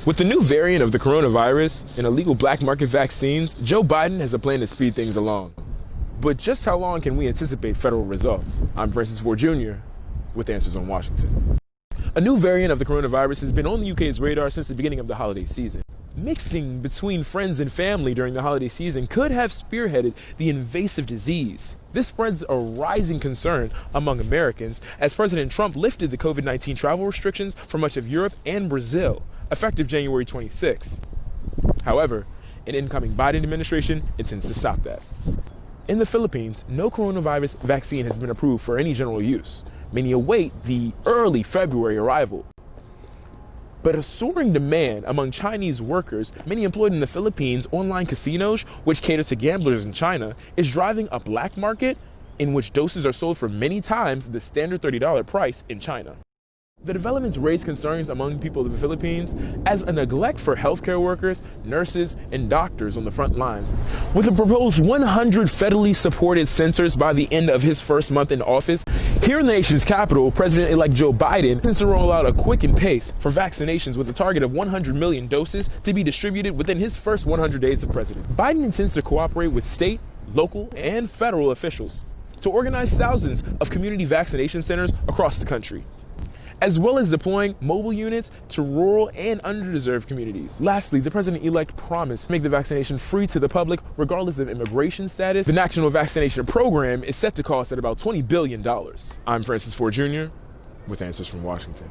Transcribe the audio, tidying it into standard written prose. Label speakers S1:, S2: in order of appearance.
S1: With the new variant of the coronavirus and illegal black market vaccines, Joe Biden has a plan to speed things along. But just how long can we anticipate federal results? I'm Francis Ford Jr. with Answers on Washington. A new variant of the coronavirus has been on the UK's radar since the beginning of the holiday season. Mixing between friends and family during the holiday season could have spearheaded the invasive disease. This spreads a rising concern among Americans as President Trump lifted the COVID-19 travel restrictions for much of Europe and Brazil, effective January 26. However, an incoming Biden administration intends to stop that. In the Philippines, no coronavirus vaccine has been approved for any general use. Many await the early February arrival. But a soaring demand among Chinese workers, many employed in the Philippines' online casinos, which cater to gamblers in China, is driving a black market in which doses are sold for many times the standard $30 price in China. The developments raise concerns among people of the Philippines as a neglect for healthcare workers, nurses, and doctors on the front lines. With a proposed 100 federally supported centers by the end of his first month in office, here in the nation's capital, President-elect Joe Biden intends to roll out a quickened pace for vaccinations with a target of 100 million doses to be distributed within his first 100 days as president. Biden intends to cooperate with state, local, and federal officials to organize thousands of community vaccination centers across the country, as well as deploying mobile units to rural and underserved communities. Lastly, the president-elect promised to make the vaccination free to the public regardless of immigration status. The national vaccination program is set to cost at about $20 billion. I'm Francis Ford Jr. with Answers from Washington.